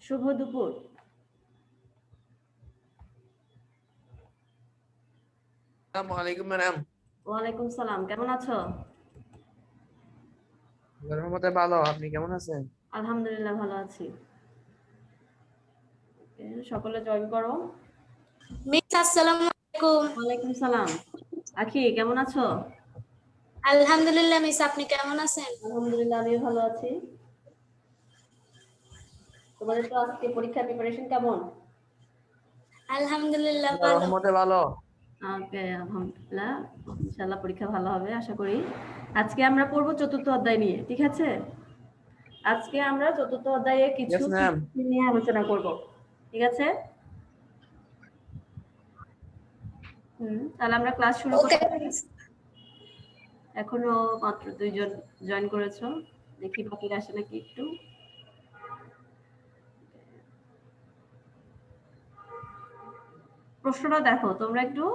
শুভ দুপুর। আসসালামু আলাইকুম ম্যাডাম। ওয়ালাইকুম সালাম, কেমন আছো? আল্লাহর রহমতে ভালো, আপনি কেমন আছেন? আলহামদুলিল্লাহ ভালো আছি। সকলে জয়েন করো। মিস আসসালামু আলাইকুম। ওয়ালাইকুম সালাম। আখি কেমন আছো? আলহামদুলিল্লাহ মিস, আপনি কেমন আছেন? আলহামদুলিল্লাহ আমিও ভালো আছি। তোমাদের তো আজকে পরীক্ষার প্রিপারেশন কেমন? আলহামদুলিল্লাহ আল্লাহর ভালো। রহমতে ভালো। ওকে, আলহামদুলিল্লাহ, ইনশাআল্লাহ পরীক্ষা ভালো হবে আশা করি। আজকে আমরা পড়ব চতুর্থ অধ্যায় নিয়ে, ঠিক আছে? আজকে আমরা চতুর্থ অধ্যায়ে কিছু Yes, ma'am. নিয়ে আলোচনা করব, ঠিক আছে? তাহলে আমরা ক্লাস শুরু করি। এখনো মাত্র 2 জন জয়েন করেছো, দেখি বাকিরা আসে নাকি একটু। প্রশ্নটা দেখো তোমরা একটু,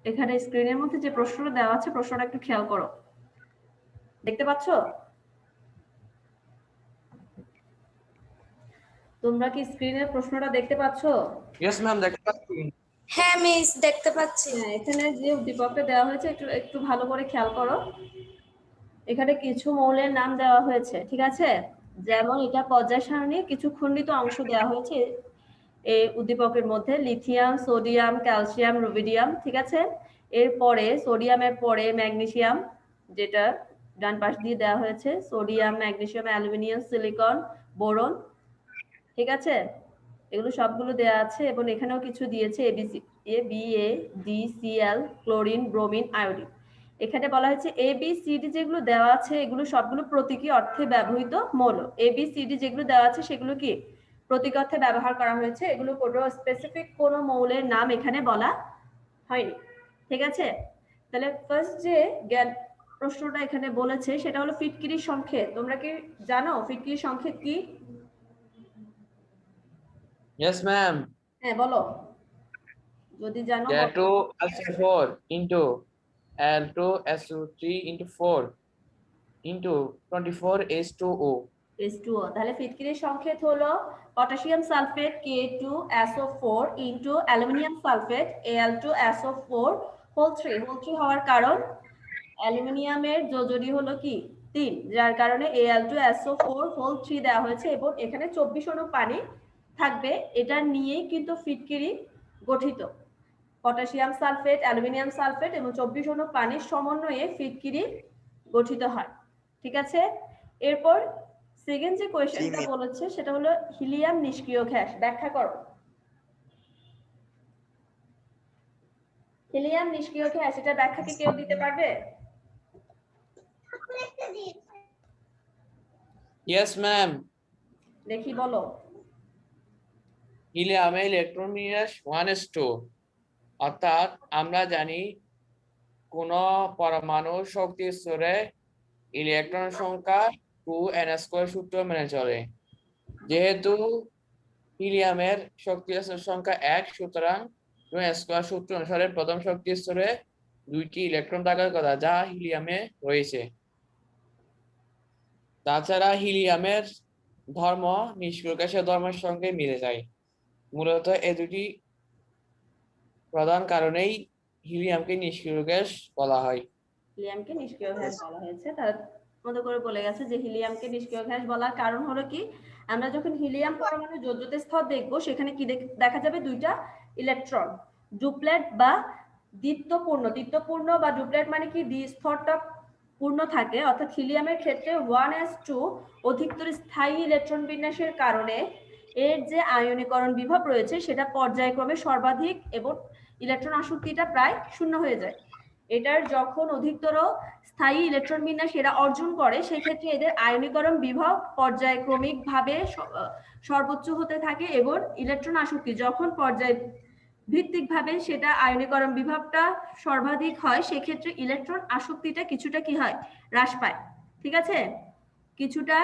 এখানে স্ক্রিনের মধ্যে যে প্রশ্নটা দেওয়া আছে প্রশ্নটা একটু খেয়াল করো, দেখতে পাচ্ছো? তোমরা কি স্ক্রিনের প্রশ্নটা দেখতে পাচ্ছো? Yes, ma'am, দেখতে পাচ্ছি। হ্যাঁ মিস, দেখতে পাচ্ছি। হ্যাঁ, এখানে যে উদ্দীপকটা দেওয়া হয়েছে একটু একটু ভালো করে খেয়াল করো। এখানে কিছু মৌলের নাম দেওয়া হয়েছে, ঠিক আছে? যেমন এটা পর্যায় সারণী, কিছু খণ্ডিত অংশ দেওয়া হয়েছে এই উদ্দীপকের মধ্যে, লিথিয়াম, সোডিয়াম, ক্যালসিয়াম, রুবিডিয়াম, ঠিক আছে? এরপরে সোডিয়ামের পরে ম্যাগনেসিয়াম, যেটা ডান পাশ দিয়ে দেওয়া হয়েছে, sodium, magnesium, aluminium, silicon, boron, ঠিক আছে? এগুলো সবগুলো দেওয়া আছে এবং এখানেও কিছু দিয়েছে ABC, A B A D C L, chlorine, bromine, iodine. এখানে বলা হয়েছে এ বি সি ডি যেগুলো দেওয়া আছে এগুলো সবগুলো প্রতীকী অর্থে ব্যবহৃত মৌল। এ বি সি ডি যেগুলো দেওয়া আছে সেগুলো কি প্রতীকী অর্থে ব্যবহার করা হয়েছে, এগুলো কোনো স্পেসিফিক কোনো মৌলের নাম এখানে বলা হয়নি, ঠিক আছে? তাহলে ফার্স্ট যে জ্ঞান প্রশ্নটা এখানে বলেছে সেটা হলো ফিটকিরির সংকেত। তোমরা কি জানো ফিটকিরির সংকেত কি? Yes, ma'am. হ্যাঁ বলো, যদি জানো বলো। K2SO4 into L2SO3 into 4 into 24H2O. H2O, তাহলে ফিটকিরির সংকেত হলো potassium sulphate K2SO4 into aluminium sulphate Al2SO4 whole 3 হওয়ার কারণ অ্যালুমিনিয়ামের যোজনী হলো কি 3, যার কারণে Al2SO4 হোল 3 দেওয়া হয়েছে এবং এখানে 24 অণু পানি থাকবে। এটা নিয়েই কিন্তু ফিটকিরি গঠিত। পটাশিয়াম সালফেট, অ্যালুমিনিয়াম সালফেট এবং 24 অণু পানির সমন্বয়ে ফিটকিরি গঠিত হয়, ঠিক আছে? এরপর সেকেন্ড যে কোয়েশ্চেনটা বলেছে সেটা হলো হিলিয়াম নিষ্ক্রিয় গ্যাস, ব্যাখ্যা করো। হিলিয়াম নিষ্ক্রিয় গ্যাস, এটা ব্যাখ্যা কি কেউ দিতে পারবে? Yes, ma'am. দেখি বলো। হিলিয়ামে ইলেকট্রন বিন্যাস 1s2, অর্থাৎ আমরা জানি কোন পরমাণুর শক্তি স্তরে ইলেকট্রন সংখ্যা 2n² সূত্র মেনে চলে। যেহেতু হিলিয়ামের শক্তি সংখ্যা 1, সুতরাং 2n² সূত্র অনুসারে প্রথম শক্তি স্তরে 2টি ইলেকট্রন থাকার কথা যা হিলিয়ামে রয়েছে। তাছাড়া হিলিয়ামের ধর্ম নিষ্ক্রিয় গ্যাসের ধর্মের সঙ্গে মিলে যায়। মূলত এই দুটি প্রধান কারণেই হিলিয়ামকে নিষ্ক্রিয় গ্যাস বলা হয়। হিলিয়ামকে নিষ্ক্রিয় গ্যাস বলা হয়েছে, তার মতো করে বলে গেছে যে হিলিয়ামকে নিষ্ক্রিয় গ্যাস বলার কারণ হলো কি, আমরা যখন হিলিয়াম পরমাণু যোজ্যতা স্তর দেখব সেখানে কি দেখা যাবে দুইটা ইলেকট্রন ডুপ্লেট বা দ্বিত্বপূর্ণ বা ডুপ্লেট মানে কি দ্বি স্তরটা পূর্ণ থাকে, অর্থাৎ হিলিয়ামের ক্ষেত্রে 1s2 অধিকতর স্থায়ী ইলেকট্রন বিন্যাসের কারণে এর যে আয়নীকরণ বিভব রয়েছে সেটা পর্যায়ক্রমে সর্বাধিক এবং ইলেকট্রন আসক্তিটা প্রায় শূন্য হয়ে যায়। এটার যখন অধিকতর স্থায়ী ইলেকট্রন বিন্যাস এরা অর্জন করে সেক্ষেত্রে এদের আয়নীকরণ বিভব পর্যায়ক্রমিকভাবে সর্বোচ্চ হতে থাকে এবং ইলেকট্রন আসক্তি যখন পর্যায় ভিত্তিকভাবে সেটা আয়নীকরণ বিভবটা সর্বাধিক হয় সেক্ষেত্রে ইলেকট্রন আসক্তিটা কিছুটা কি হয়, হ্রাস পায়, ঠিক আছে? কিছুটা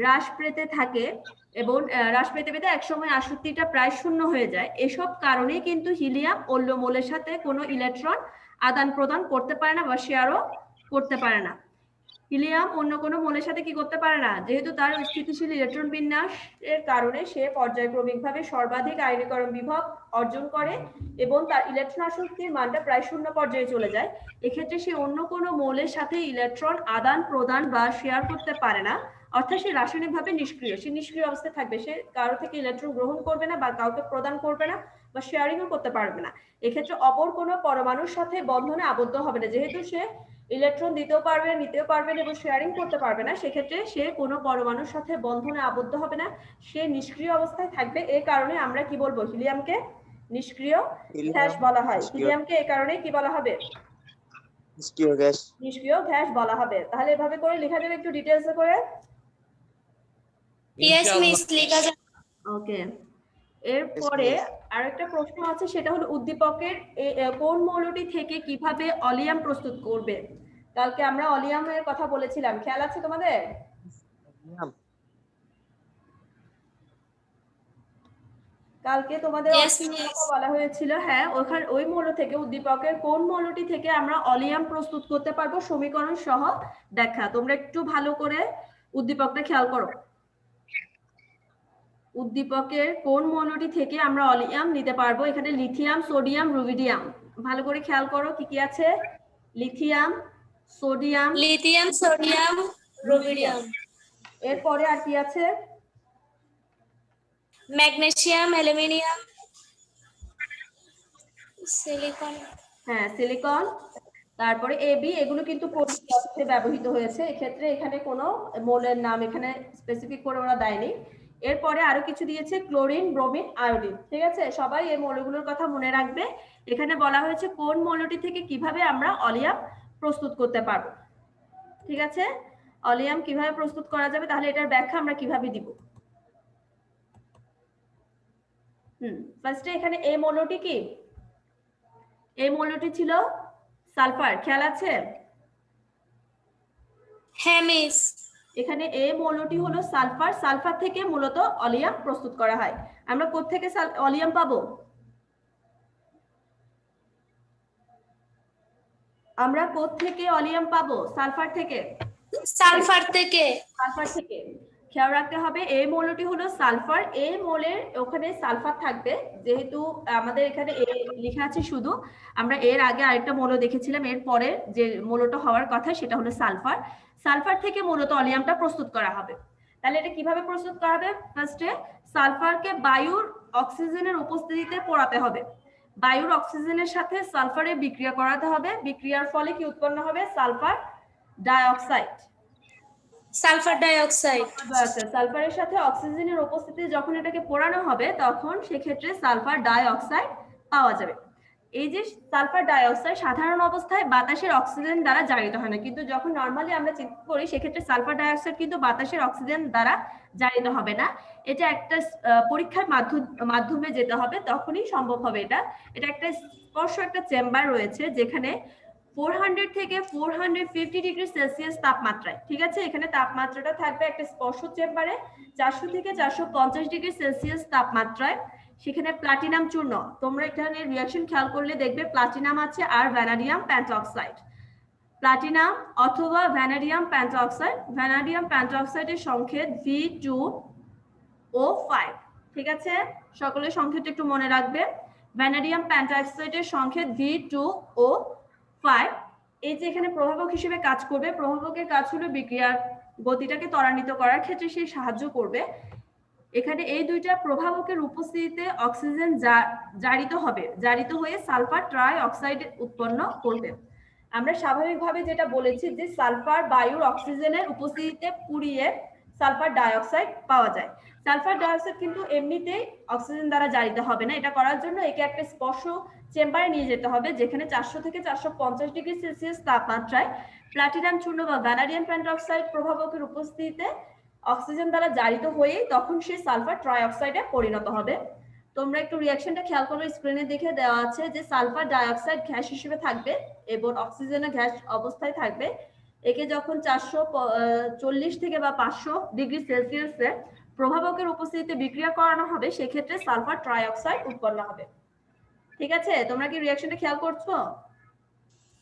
হ্রাস পেতে থাকে এবং হ্রাস পেতে পেতে একসময় আসক্তিটা প্রায় শূন্য হয়ে যায়। এসব কারণে কিন্তু হিলিয়াম অন্য মৌলের সাথে কোনো ইলেকট্রন আদান প্রদান করতে পারে না বা শেয়ারও করতে পারে না। হিলিয়াম অন্য কোনো মৌলের সাথে কি করতে পারে না, যেহেতু তার স্থিতিশীল ইলেকট্রন বিন্যাসের কারণে সে পর্যায়ক্রমিকভাবে সর্বাধিক আয়নীকরণ বিভব অর্জন করে এবং তার ইলেকট্রন আসক্তির মানটা প্রায় শূন্য পর্যায়ে চলে যায়। এক্ষেত্রে সে অন্য কোনো মৌলের সাথে ইলেকট্রন আদান প্রদান বা শেয়ার করতে পারে না, অর্থাৎ সে রাসায়নিকভাবে নিষ্ক্রিয়, সে নিষ্ক্রিয় অবস্থায় থাকবে, সে কারো থেকে ইলেকট্রন গ্রহণ করবে না বা কাউকে প্রদান করবে না বা শেয়ারিংও করতে পারবে না। এক্ষেত্রে অপর কোনো পরমাণুর সাথে বন্ধনে আবদ্ধ হবে না, যেহেতু সে ইলেকট্রন দিতেও পারবে না, নিতেও পারবে না এবং শেয়ারিং করতে পারবে না, সেক্ষেত্রে সে কোনো পরমাণুর সাথে বন্ধনে আবদ্ধ হবে না, সে নিষ্ক্রিয় অবস্থায় থাকবে। এই কারণে আমরা কি বলবো, হিলিয়ামকে নিষ্ক্রিয় গ্যাস বলা হয়। হিলিয়ামকে এই কারণে কি বলা হবে, নিষ্ক্রিয় গ্যাস। নিষ্ক্রিয় গ্যাস বলা হবে। তাহলে এভাবে করে লেখা যাবে একটু ডিটেইলসে করে। ইয়েস মিস লেখা যাবে। ওকে, এরপরে আরেকটা প্রশ্ন আছে, সেটা হলো উদ্দীপকের কোন মৌলটি থেকে কিভাবে অলিয়াম প্রস্তুত করবে। কালকে আমরা অলিয়ামের কথা বলেছিলাম, খেয়াল আছে তোমাদের? কালকে তোমাদের Yes, miss. বলা হয়েছিল, হ্যাঁ, ওখানে ওই মৌল থেকে, উদ্দীপকের কোন মৌলটি থেকে আমরা অলিয়াম প্রস্তুত করতে পারবো সমীকরণ সহ ব্যাখ্যা। তোমরা একটু ভালো করে উদ্দীপকটা খেয়াল করো। উদ্দীপকের কোন মৌলটি থেকে আমরা অলিয়াম নিতে পারবো। এখানে লিথিয়াম, সোডিয়াম, রুবিডিয়াম, ভালো করে খেয়াল করো কি কি আছে। Lithium, sodium, lithium, sodium, rubidium, এরপরে আর কি আছে, ম্যাগনেসিয়াম, অ্যালুমিনিয়াম, সিলিকন। হ্যাঁ, সিলিকন, তারপরে এবি, এগুলো কিন্তু প্রস্তুতে ব্যবহৃত হয়েছে। এক্ষেত্রে এখানে কোনো মৌলের নাম এখানে স্পেসিফিক করে ওরা দেয়নি। এরপরে আরো কিছু দিয়েছে, ক্লোরিন, ব্রোমিন, আয়োডিন। ঠিক আছে, সবাই এই মৌলগুলোর কথা মনে রাখবে। এখানে বলা হয়েছে কোন মৌলটি থেকে কিভাবে আমরা অলিয়াম প্রস্তুত করতে পারবো। ঠিক আছে, অলিয়াম কিভাবে প্রস্তুত করা যাবে, তাহলে এটার ব্যাখ্যা আমরা কিভাবে দিব। ফার্স্টে এখানে এই মৌলটি কি, এই মৌলটি ছিল সালফার, খেয়াল আছে? হ্যাঁ মিস। এখানে এই মৌলটি হলো সালফার। সালফার থেকে মূলত অলিয়াম প্রস্তুত করা হয়। আমরা কোত্থেকে অলিয়াম পাবো, আমরা কোত্থেকে অলিয়াম পাবো, সালফার থেকে। সালফার থেকে। সালফার থেকে, খেয়াল রাখতে হবে এই মৌলটি হলো সালফার। এই মৌলের ওখানে সালফার থাকবে, যেহেতু আমাদের এখানে লেখা আছে শুধু, আমরা এর আগে আরেকটা মৌল দেখেছিলাম, এর পরে যে মৌলটা হওয়ার কথা সেটা হলো সালফার। সালফার থেকে মূলত অলিয়ামটা প্রস্তুত করা হবে। তাহলে এটা কিভাবে প্রস্তুত করা হবে, ফার্স্টে সালফারকে বায়ুর অক্সিজেনের উপস্থিতিতে পোড়াতে হবে। বায়ুর অক্সিজেনের সাথে সালফারের বিক্রিয়া করাতে হবে। বিক্রিয়ার ফলে কি উৎপন্ন হবে, সালফার ডাইঅক্সাইড। Sulphur dioxide. সালফারের সাথে অক্সিজেনের উপস্থিতি যখন এটাকে পোড়ানো হবে, তখন সেক্ষেত্রে সালফার ডাইঅক্সাইড পাওয়া যাবে। এই যে সালফার ডাইঅক্সাইড সাধারণ অবস্থায় বাতাসের অক্সিজেন দ্বারা জারিত হয় না, কিন্তু যখন নর্মালি আমরা চিন্তা করি সেক্ষেত্রে সালফার ডাইঅক্সাইড কিন্তু বাতাসের অক্সিজেন দ্বারা জারিত হবে না। এটা একটা পরীক্ষার মাধ্যমে যেতে হবে, তখনই সম্ভব হবে। এটা একটা স্পর্শ একটা চেম্বার রয়েছে, যেখানে 400 থেকে 450 ডিগ্রি সেলসিয়াস তাপমাত্রায়, ঠিক আছে, এখানে তাপমাত্রাটা থাকবে একটা স্পর্শ চেম্বারে 400 থেকে 450 ডিগ্রি সেলসিয়াস তাপমাত্রায়। সেখানে প্লাটিনাম চূর্ণ, তোমরা এখানে রিঅ্যাকশন খেয়াল করলে দেখবে প্লাটিনাম আছে আর ভ্যানাডিয়াম পেন্টঅক্সাইড। প্লাটিনাম অথবা ভ্যানাডিয়াম পেন্টঅক্সাইড, ভ্যানাডিয়াম পেন্টঅক্সাইডের সংকেত V2O5। ঠিক আছে, সকলের সংকেতটা একটু মনে রাখবে। ভ্যানাডিয়াম পেন্টঅক্সাইডের সংকেত V2O5। এই যে এখানে প্রভাবক হিসেবে কাজ করবে, প্রভাবকের কাজ হলো বিক্রিয়ার গতিটাকে ত্বরান্বিত করার ক্ষেত্রে সে সাহায্য করবে। এখানে এই দুইটা প্রভাবকের উপস্থিতিতে অক্সিজেন জারিত হবে, জারিত হয়ে সালফার ট্রাই অক্সাইড উৎপন্ন করবে। আমরা স্বাভাবিকভাবে যেটা বলেছি যে সালফার বায়ুর অক্সিজেনের উপস্থিতিতে পুড়িয়ে সালফার ডাইঅক্সাইড পাওয়া যায়। সালফার ডাইঅক্সাইড কিন্তু এমনিতেই অক্সিজেন দ্বারা জারিত হবে না। এটা করার জন্য একে একটা স্পর্শ চেম্বারে নিয়ে যেতে হবে, যেখানে 400 থেকে 450 ডিগ্রি সেলসিয়াস তাপমাত্রায় প্লাটিনাম চূর্ণ বা ভ্যানাডিয়াম পেন্টঅক্সাইড প্রভাবকের উপস্থিতিতে অক্সিজেন দ্বারা জারিত হয়ে তখন সে সালফার ট্রাইঅক্সাইডে পরিণত হবে। তোমরা একটু রিঅ্যাকশনটা খেয়াল করো, স্ক্রিনে দেখে দেওয়া আছে যে সালফার ডাইঅক্সাইড গ্যাস হিসেবে থাকবে এবং অক্সিজেনের গ্যাস অবস্থায় থাকবে। একে যখন 440 থেকে বা 500 ডিগ্রি সেলসিয়াসে প্রভাবকের উপস্থিতিতে বিক্রিয়া করানো হবে, সেক্ষেত্রে সালফার ট্রাইঅক্সাইড উৎপন্ন হবে। ঠিক আছে, তোমরা কি রিঅ্যাকশনটা খেয়াল করছো?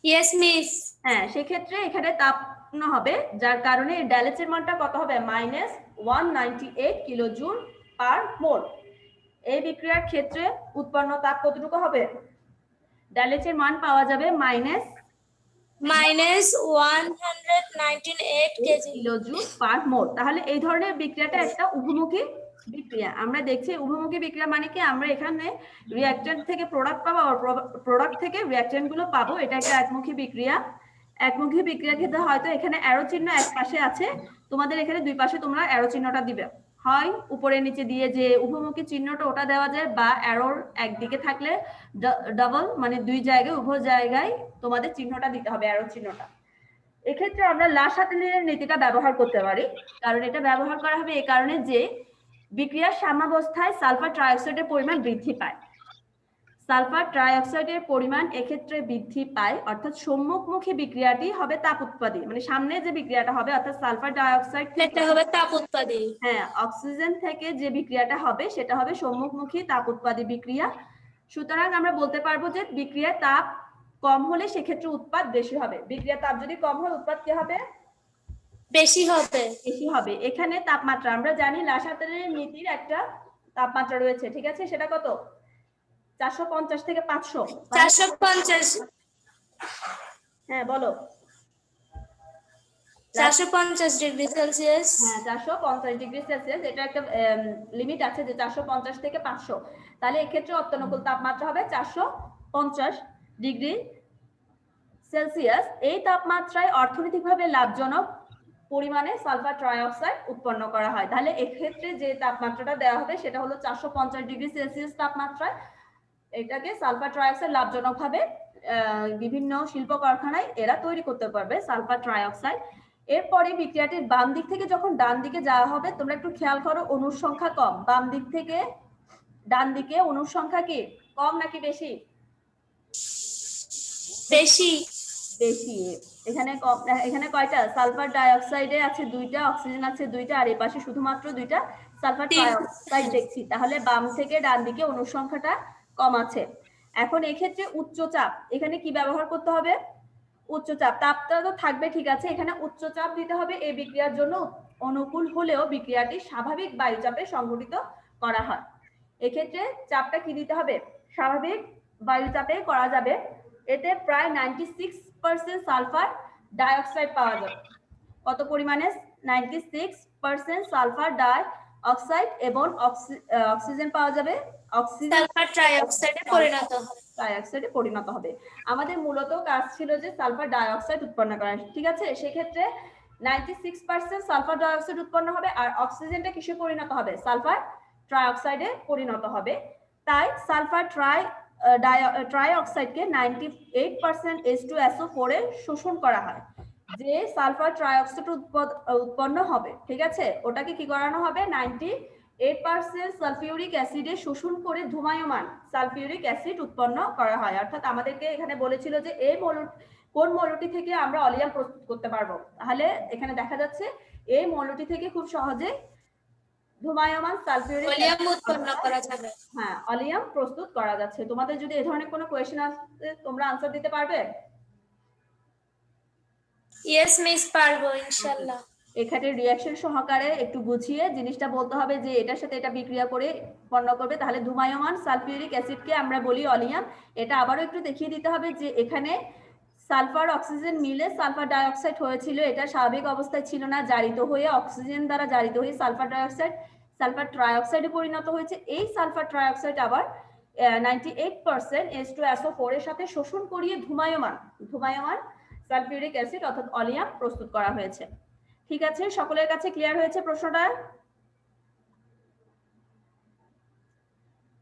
Yes miss. হ্যাঁ, সেক্ষেত্রে এখানে তাপ উৎপন্ন হবে, যার কারণে ΔH এর মানটা কত হবে -198 কিলোজুল পার মোল। এই বিক্রিয়ার ক্ষেত্রে উৎপন্ন তাপ কতটুকু হবে? ΔH এর মান পাওয়া যাবে -198 কেজি কিলোজুল পার মোল। তাহলে এই ধরনের বিক্রিয়াটা একটা উভমুখী বিক্রিয়া। আমরা দেখছি উভমুখী বিক্রিয়া মানে কি, আমরা এখানে রিঅ্যাকট্যান্ট থেকে প্রোডাক্ট পাবো আর প্রোডাক্ট থেকে রিঅ্যাকট্যান্ট গুলো পাবো। এটা একটা একমুখী বিক্রিয়া। একমুখী বিক্রিয়ার ক্ষেত্রে হয়তো এখানে অ্যারো চিহ্ন এক পাশে আছে, তোমাদের এখানে দুই পাশে তোমরা অ্যারো চিহ্নটা দিবে, হয় উপরে নিচে দিয়ে যে উভমুখী চিহ্নটা ওটা দেওয়া যায়, বা অ্যারোর একদিকে থাকলে ডাবল মানে দুই জায়গায় উভয় জায়গায় তোমাদের চিহ্নটা দিতে হবে, অ্যারো চিহ্নটা। এক্ষেত্রে আমরা লাসাতিলিনের নীতিটা ব্যবহার করতে পারি, কারণ এটা ব্যবহার করা হবে এই কারণে যে বিক্রিয়ার সাম্যাবস্থায় সালফার ট্রাইঅক্সাইডের পরিমাণ বৃদ্ধি পায়। সালফার ট্রাইঅক্সাইডের পরিমাণ এক্ষেত্রে বৃদ্ধি পায়, অর্থাৎ সম্মুখমুখী বিক্রিয়াটি হবে তাপ উৎপাদী, মানে সামনে যে বিক্রিয়াটা হবে অর্থাৎ সালফার ডাইঅক্সাইড এটা হবে তাপ উৎপাদী। হ্যাঁ, অক্সিজেন থেকে যে বিক্রিয়াটা হবে সেটা হবে সম্মুখমুখী তাপ উৎপাদী বিক্রিয়া। সুতরাং আমরা বলতে পারবো যে বিক্রিয়ার তাপ কম হলে সেক্ষেত্রে উৎপাদ বেশি হবে। বিক্রিয়ার তাপ যদি কম হয় উৎপাদ কি হবে? বেশি হবে। বেশি হবে। এখানে তাপমাত্রা আমরা জানি লাসাতিলিনের নীতির একটা তাপমাত্রা রয়েছে, ঠিক আছে? সেটা কত? 450 থেকে 500। 450। হ্যাঁ বলো। 450 ডিগ্রি সেলসিয়াস। হ্যাঁ, 450 ডিগ্রি সেলসিয়াস, এটা একটা লিমিট আছে যে 450 থেকে 500। তাহলে এক্ষেত্রে অত্যনুকূল তাপমাত্রা হবে 450 ডিগ্রি সেলসিয়াস। এই তাপমাত্রায় অর্থনৈতিকভাবে লাভজনক পরিমাণে সালফার ট্রাইঅক্সাইড উৎপন্ন করা হয়। তাহলে এক্ষেত্রে যে তাপমাত্রাটা দেওয়া হবে সেটা হলো 450 ডিগ্রি সেলসিয়াস তাপমাত্রায়। এটাকে সালফার ট্রাইঅক্সাইড লাভজনকভাবে বিভিন্ন শিল্প কারখানায় এরা তৈরি করতে পারবে সালফার ট্রাইঅক্সাইড। এরপরে বিক্রিয়াটির বাম দিক থেকে যখন ডান দিকে যাওয়া হবে, তোমরা একটু খেয়াল করো অণুর সংখ্যা কম, বাম দিক থেকে ডান দিকে অণুর সংখ্যা কি কম নাকি বেশি? বেশি। বেশি। এখানে কম, এখানে কয়টা? সালফার ডাইঅক্সাইডে আছে দুইটা, অক্সিজেন আছে দুইটা, আর এই পাশে শুধুমাত্র দুইটা সালফার ট্রাইঅক্সাইড দেখছি। তাহলে বাম থেকে ডান দিকে অণুর সংখ্যাটা কম আছে। এখন এক্ষেত্রে উচ্চ চাপ, এখানে কি ব্যবহার করতে হবে? উচ্চ চাপ। তাপটা তো থাকবে, ঠিক আছে, এখানে উচ্চ চাপ দিতে হবে এই বিক্রিয়ার জন্য অনুকূল হলেও বিক্রিয়াটি স্বাভাবিক বায়ুচাপে সংঘটিত করা হয়। এক্ষেত্রে চাপটা কি দিতে হবে? স্বাভাবিক বায়ুচাপে করা যাবে। এতে প্রায় 96% সালফার ডাইঅক্সাইড পাওয়া যাবে। কত পরিমাণে? 96% সালফার ডাইঅক্সাইড এবং অক্সিজেন পাওয়া যাবে। অক্সিজেন সালফার ট্রাইঅক্সাইডে পরিণত হয়। ডাইঅক্সাইডে পরিণত হবে। আমাদের মূলত কাজ ছিল যে সালফার ডাইঅক্সাইড উৎপন্ন করা, ঠিক আছে? সেক্ষেত্রে 96% সালফার ডাইঅক্সাইড উৎপন্ন হবে, আর অক্সিজেনটা কিসে পরিণত হবে? সালফার ট্রাইঅক্সাইডে পরিণত হবে। তাই সালফার ট্রাইঅক্সাইডকে 98% H2SO4 এ শোষণ করা হয়। যে সালফার ট্রাইঅক্সাইড উৎপন্ন হবে, ঠিক আছে, ওটাকে কি করানো হবে? 98% সালফিউরিক অ্যাসিডে শোষণ করে ধূমায়মান সালফিউরিক অ্যাসিড উৎপন্ন করা হয়। অর্থাৎ আমাদেরকে এখানে বলেছিল যে এই কোন মৌলটি থেকে আমরা অলিয়াম প্রস্তুত করতে পারবো। তাহলে এখানে দেখা যাচ্ছে এই মৌলটি থেকে খুব সহজে ধূমায়মান সালফিউরিক অলিয়াম উৎপন্ন করা যাবে। হ্যাঁ, অলিয়াম প্রস্তুত করা যাচ্ছে। তোমাদের যদি এই ধরনের কোনো কোয়েশ্চেন আসে তোমরা আনসার দিতে পারবে? ইয়েস মিস, পারবো ইনশাআল্লাহ। এখানে রিঅ্যাকশন সহকারে একটু বুঝিয়ে জিনিসটা বলতে হবে যে এটার সাথে এটা বিক্রিয়া করে উৎপন্ন করবে। তাহলে ধূমায়মান সালফিউরিক অ্যাসিডকে আমরা বলি অলিয়াম। এটা আবারও একটু দেখিয়ে দিতে হবে যে এখানে সালফার অক্সিজেন মিলে সালফার ডাইঅক্সাইড হয়েছিল, এটা স্বাভাবিক অবস্থায় ছিল না, জারিত হয়ে অক্সিজেন দ্বারা জারিত হয়ে সালফার ডাইঅক্সাইড সালফার ট্রাইঅক্সাইডে পরিণত হয়েছে। এই সালফার ট্রাইঅক্সাইড আবার 98% H2SO4 এর সাথে শোষণ করিয়ে ধূমায়মান সালফিউরিক অ্যাসিড অর্থাৎ অলিয়াম প্রস্তুত করা হয়েছে। ঠিক আছে, সকলের কাছে ক্লিয়ার হয়েছে প্রশ্নটা?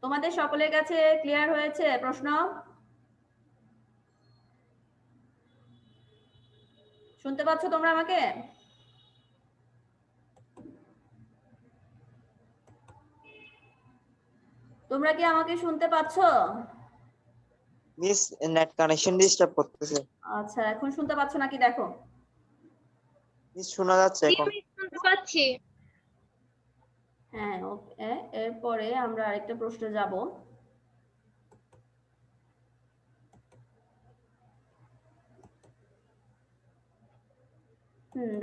তোমাদের সকলের কাছে ক্লিয়ার হয়েছে প্রশ্ন? শুনতে পাচ্ছ তোমরা আমাকে? তোমরা কি আমাকে শুনতে পাচ্ছ? মিস নেট কানেকশন ডিস্টার্ব করতেছে। আচ্ছা, এখন শুনতে পাচ্ছ নাকি দেখো? মিস শোনা যাচ্ছে এখন? শুনতে পাচ্ছি। হ্যাঁ, ওকে। এরপরে আমরা আরেকটা প্রশ্ন যাব।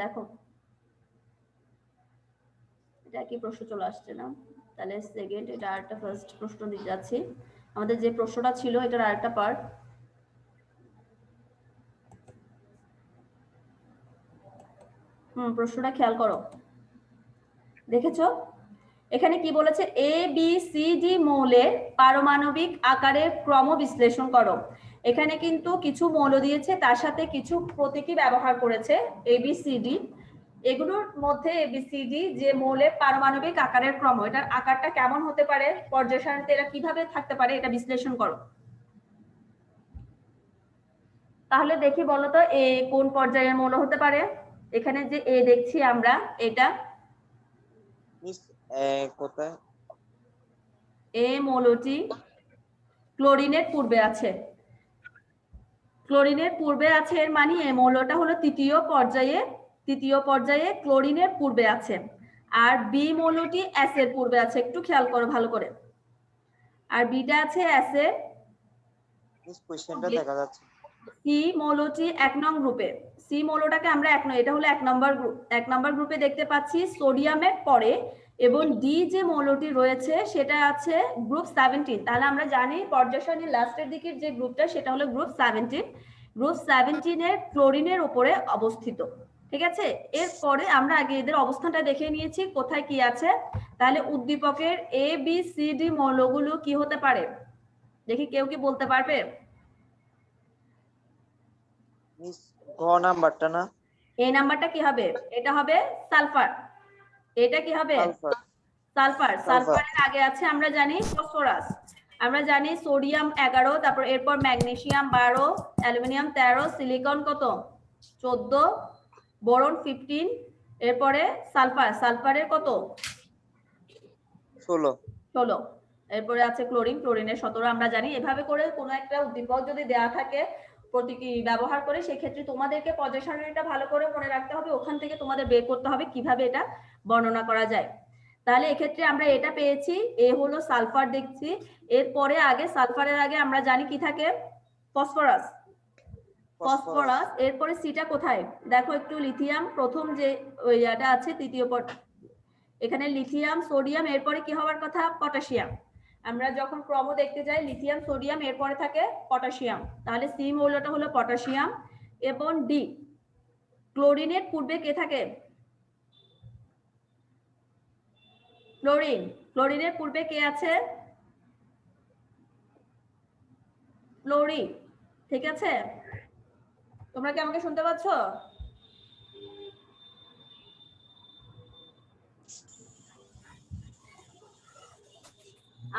দেখো এটা কি প্রশ্ন চলে আসছে না, তাহলে সেকেন্ড এটা আরেকটা ফার্স্ট প্রশ্ন দিতে যাচ্ছি। আমাদের যে প্রশ্নটা ছিল এটার আরেকটা পার্ট। প্রশ্নটা খেয়াল করো, দেখেছো এখানে কি বলেছে, এ বি সি ডি মৌলের পারমাণবিক আকারের ক্রম বিশ্লেষণ করো। এখানে কিন্তু কিছু মৌল দিয়েছে, তার সাথে কিছু প্রতীকী ব্যবহার করেছে এ বি সি ডি। এগুলোর মধ্যে এ বি সি ডি যে মৌলের পারমাণবিক আকারের ক্রম, এটার আকারটা কেমন হতে পারে, পর্যায় সারণীতে এরা কিভাবে থাকতে পারে, এটা বিশ্লেষণ করো। তাহলে দেখি বলো তো এ কোন পর্যায়ের মৌল হতে পারে। এখানে যে এ দেখছি আমরা, এটা মিস কোথায়? এ মৌলটি ক্লোরিনের পূর্বে আছে। ক্লোরিনের পূর্বে আছে এর মানে এই মৌলটা হলো তৃতীয় পর্যায়ে ক্লোরিনের পূর্বে আছে। আর বি মৌলটি এস এর পূর্বে আছে, একটু খেয়াল করো ভালো করে। আর বিটা আছে এস এর। মিস কোশ্চেনটা দেখা যাচ্ছে। সি মৌলটি 1 নং গ্রুপে। সি মৌলটাকে আমরা এটা হলো 1 নম্বর গ্রুপে দেখতে পাচ্ছি সোডিয়ামের পরে, এবং ডি যে মৌলটি রয়েছে সেটা আছে গ্রুপ 17। তাহলে আমরা জানি পর্যায় সারণীর লাস্টের দিকের যে গ্রুপটা সেটা হলো গ্রুপ 17। গ্রুপ 17 এর ক্লোরিনের উপরে অবস্থিত। ঠিক আছে, এরপরে আমরা আগে এদের অবস্থানটা দেখে নিয়েছি কোথায় কি আছে। তাহলে উদ্দীপকের এ বি সি ডি মৌলগুলো কি হতে পারে, দেখি কেউ কি বলতে পারবে? মিস ঘ নাম্বারটা না? এই নাম্বারটা কি হবে, এটা হবে সালফার। এটা কি হবে, সালফার। সালফারের আগে আছে আমরা জানি ফসফরাস। আমরা জানি সোডিয়াম 11, তারপর এরপর ম্যাগনেসিয়াম 12, অ্যালুমিনিয়াম 13, সিলিকন কত 14, বোরন 15, এরপরে সালফারের কত 16। এরপরে আছে ক্লোরিনের 17 আমরা জানি। এভাবে করে কোনো একটা উদ্দীপক যদি দেওয়া থাকে প্রতীকী ব্যবহার করে, সেই ক্ষেত্রে তোমাদেরকে পর্যায় সারণীটা ভালো করে মনে রাখতে হবে, ওখান থেকে তোমাদের বের করতে হবে কিভাবে এটা বর্ণনা করা যায়। তাহলে এক্ষেত্রে আমরা এটা পেয়েছি, এ হলো সালফার দেখছি। এরপরে আগে সালফারের আগে আমরা জানি কি থাকে, ফসফরাস। এরপরে সিটা কোথায় দেখো একটু, লিথিয়াম প্রথম যে ইয়াটা আছে তৃতীয় পদ, এখানে লিথিয়াম সোডিয়াম, এরপরে কি হওয়ার কথা পটাশিয়াম। আমরা যখন ক্রম দেখতে যাই লিথিয়াম সোডিয়াম এরপরে থাকে পটাশিয়াম, তাহলে সি মৌলটা হলো পটাশিয়াম। এবং ডি ক্লোরিনের পূর্বে কে থাকে, ক্লোরিনের পূর্বে কে আছে, ফ্লোরিন। ঠিক আছে, তোমরা কি আমাকে শুনতে পাচ্ছ?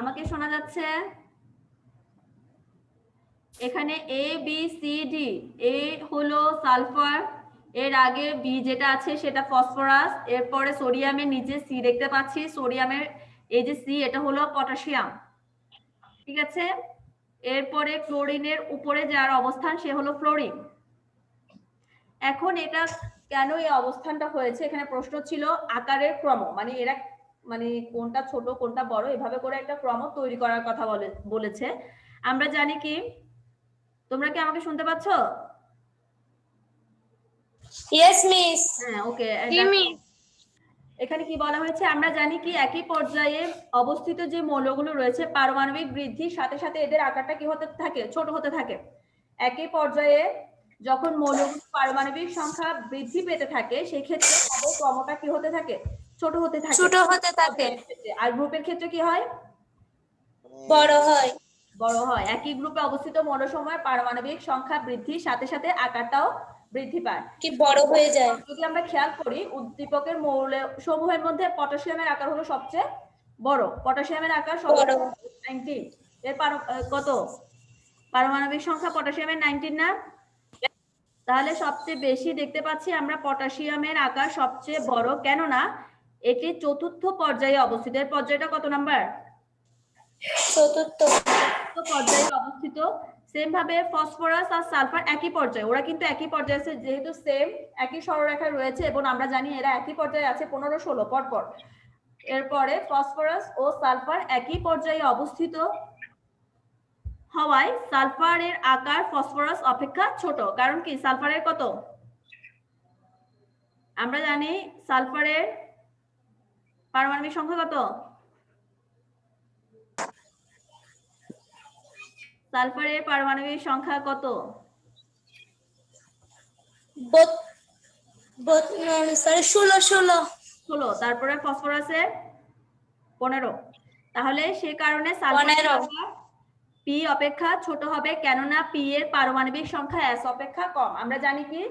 আমাকে শোনা যাচ্ছে? এখানে এ বি সি ডি, এ হলো সালফার, এর আগে বি যেটা আছে সেটা ফসফরাস, এরপরে সোডিয়ামের নিচে সি দেখতে পাচ্ছি, সোডিয়ামের এই যে সি এটা হলো পটাশিয়াম। ঠিক আছে, এরপরে ক্লোরিনের উপরে যার অবস্থান সে হলো ফ্লোরিন। এখন এটা কেন এই অবস্থানটা হয়েছে, এখানে প্রশ্ন ছিল আকারের ক্রম, মানে এরা মানে কোনটা ছোট কোনটা বড়, এভাবে করে একটা ক্রম তৈরি করার কথা বলেছে। আমরা জানি কি, তোমরা কি আমাকে শুনতে পাচ্ছ? Yes miss. হ্যাঁ, ওকে। জি মিস। এখানে কি বলা হয়েছে, আমরা জানি কি একই পর্যায়ে অবস্থিত যে মৌলগুলো রয়েছে পারমাণবিক বৃদ্ধির সাথে সাথে এদের আকারটা কি হতে থাকে, ছোট হতে থাকে। একই পর্যায়ে যখন মৌলগুলো পারমাণবিক সংখ্যা বৃদ্ধি পেতে থাকে সেই ক্ষেত্রে তাদের ক্রমটা কি হতে থাকে, ছোট হতে থাকে। আর গ্রুপের ক্ষেত্রে কি হয়, বড় হয়। একই গ্রুপে অবস্থিত মৌলসমূহের পারমাণবিক সংখ্যা বৃদ্ধির সাথে সাথে আকারটাও বৃদ্ধি পায়, কি বড় হয়ে যায়। যদি আমরা খেয়াল করি উদ্দীপকের মৌল সমূহের মধ্যে পটাশিয়ামের আকার হলো সবচেয়ে বড়, পটাশিয়ামের আকার সবচেয়ে 19। এর কত পারমাণবিক সংখ্যা পটাশিয়ামের 19 না? তাহলে সবচেয়ে বেশি দেখতে পাচ্ছি আমরা পটাশিয়ামের আকার সবচেয়ে বড়, কেননা এটি চতুর্থ পর্যায়ে অবস্থিত। এর পর্যায়টা কত নাম্বার, চতুর্থ পর্যায়ে অবস্থিত। সেম ভাবে ফসফরাস আর সালফার একই পর্যায়ে, ওরা কিন্তু একই পর্যায়ে আছে, যেহেতু সেম একই সরলরেখায় রয়েছে এবং আমরা জানি এরা একই পর্যায়ে আছে 15-16 পরপর। এরপরে ফসফরাস ও সালফার একই পর্যায়ে অবস্থিত হওয়ায় সালফারের আকার ফসফরাস অপেক্ষা ছোট। কারণ কি, সালফারের কত আমরা জানি সালফারের পারমাণবিক সংখ্যা কত? সালফারের পারমাণবিক সংখ্যা কত? 16। তারপরে ফসফরাসের 15। তাহলে সে কারণে সালফারের 15 সংখ্যা পি অপেক্ষা ছোট হবে, কেননা পি এর পারমাণবিক সংখ্যা এস অপেক্ষা কম। আমরা জানি কি